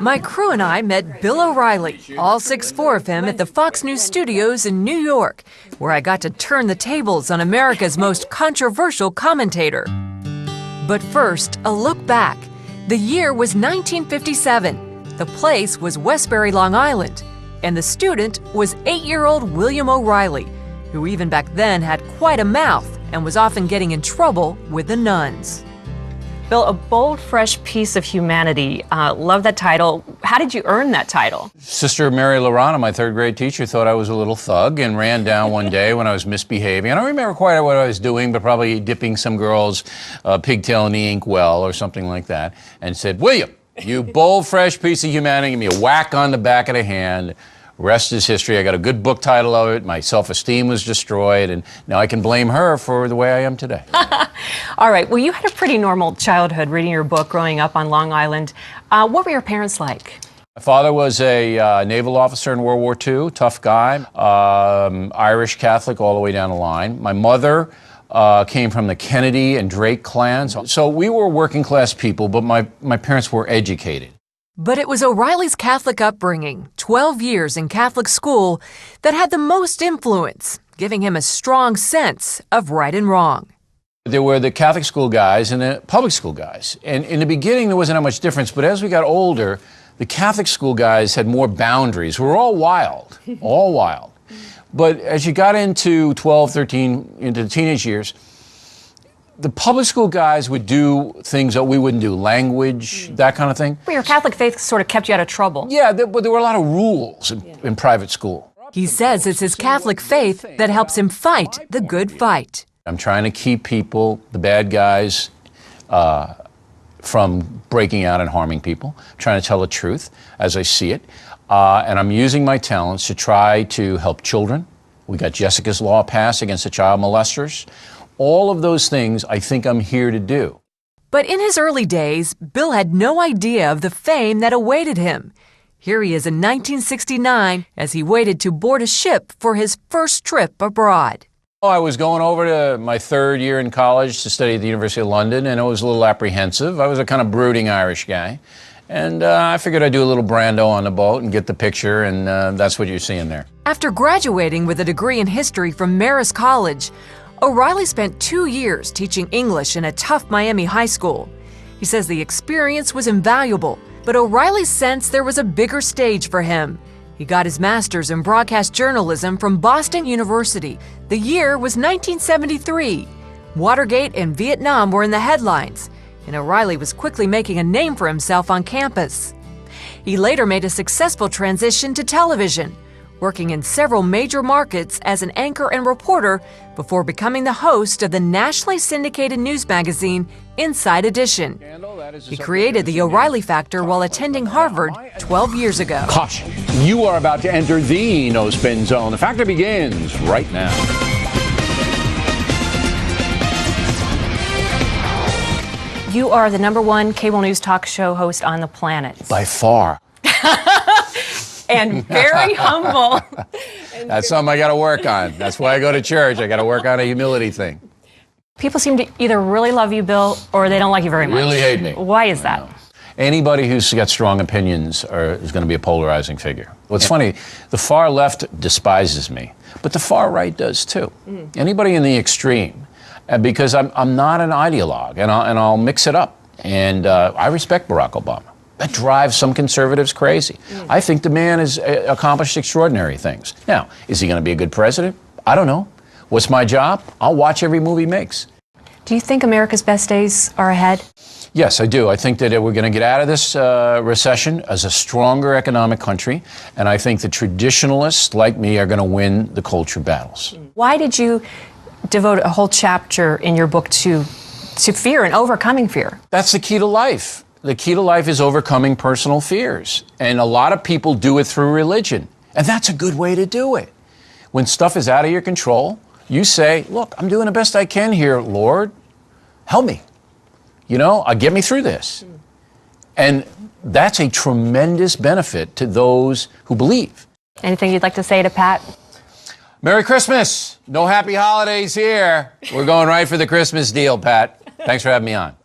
My crew and I met Bill O'Reilly, all 6'4" of him, at the Fox News studios in New York, where I got to turn the tables on America's most controversial commentator. But first, a look back. The year was 1957. The place was Westbury, Long Island, and the student was 8-year-old William O'Reilly, who even back then had quite a mouth and was often getting in trouble with the nuns. Bill, a bold, fresh piece of humanity. Love that title. How did you earn that title? Sister Mary Lorana, my third grade teacher, thought I was a little thug and ran down one day when I was misbehaving. I don't remember quite what I was doing, but probably dipping some girl's pigtail in the inkwell or something like that, and said, "William, you bold, fresh piece of humanity," give me a whack on the back of the hand. Rest is history. I got a good book title of it. My self-esteem was destroyed, and now I can blame her for the way I am today. All right. Well, you had a pretty normal childhood reading your book growing up on Long Island. What were your parents like? My father was a naval officer in World War II, tough guy, Irish Catholic all the way down the line. My mother came from the Kennedy and Drake clans. So we were working class people, but my parents were educated. But it was O'Reilly's Catholic upbringing, 12 years in Catholic school, that had the most influence, giving him a strong sense of right and wrong. There were the Catholic school guys and the public school guys. And in the beginning, there wasn't that much difference. But as we got older, the Catholic school guys had more boundaries. We were all wild, all wild. But as you got into 12, 13, into the teenage years, the public school guys would do things that we wouldn't do, language, that kind of thing. Well, your Catholic faith sort of kept you out of trouble. Yeah, but there were a lot of rules in private school. He says it's his Catholic faith that helps him fight the good fight. I'm trying to keep people, the bad guys, from breaking out and harming people. I'm trying to tell the truth as I see it. And I'm using my talents to try to help children. We got Jessica's Law passed against the child molesters. All of those things I think I'm here to do. But in his early days, Bill had no idea of the fame that awaited him. Here he is in 1969 as he waited to board a ship for his first trip abroad. I was going over to my third year in college to study at the University of London, and I was a little apprehensive. I was a kind of brooding Irish guy. And I figured I'd do a little Brando on the boat and get the picture, and that's what you're seeing there. After graduating with a degree in history from Marist College, O'Reilly spent 2 years teaching English in a tough Miami high school. He says the experience was invaluable, but O'Reilly sensed there was a bigger stage for him. He got his master's in broadcast journalism from Boston University. The year was 1973. Watergate and Vietnam were in the headlines, and O'Reilly was quickly making a name for himself on campus. He later made a successful transition to television, working in several major markets as an anchor and reporter before becoming the host of the nationally syndicated news magazine Inside Edition. He created the OReilly Factor while attending Harvard 12 years ago. Caution, you are about to enter the no-spin zone. The Factor begins right now. You are the #1 cable news talk show host on the planet. By far. And very humble. That's something I got to work on. That's why I go to church. I got to work on a humility thing. People seem to either really love you, Bill, or they don't like you very much. Really hate me. Why is that? Anybody who's got strong opinions is going to be a polarizing figure. What's funny, the far left despises me, but the far right does too. Anybody in the extreme, because I'm not an ideologue, and I'll mix it up. And I respect Barack Obama. That drives some conservatives crazy. I think the man has accomplished extraordinary things. Now, is he going to be a good president? I don't know. What's my job? I'll watch every movie he makes. Do you think America's best days are ahead? Yes, I do. I think that we're going to get out of this recession as a stronger economic country, and I think the traditionalists like me are going to win the culture battles. Why did you devote a whole chapter in your book to fear and overcoming fear? That's the key to life. The key to life is overcoming personal fears. And a lot of people do it through religion. And that's a good way to do it. When stuff is out of your control, you say, look, I'm doing the best I can here, Lord. Help me. You know, get me through this. And that's a tremendous benefit to those who believe. Anything you'd like to say to Pat? Merry Christmas. No happy holidays here. We're going right for the Christmas deal, Pat. Thanks for having me on.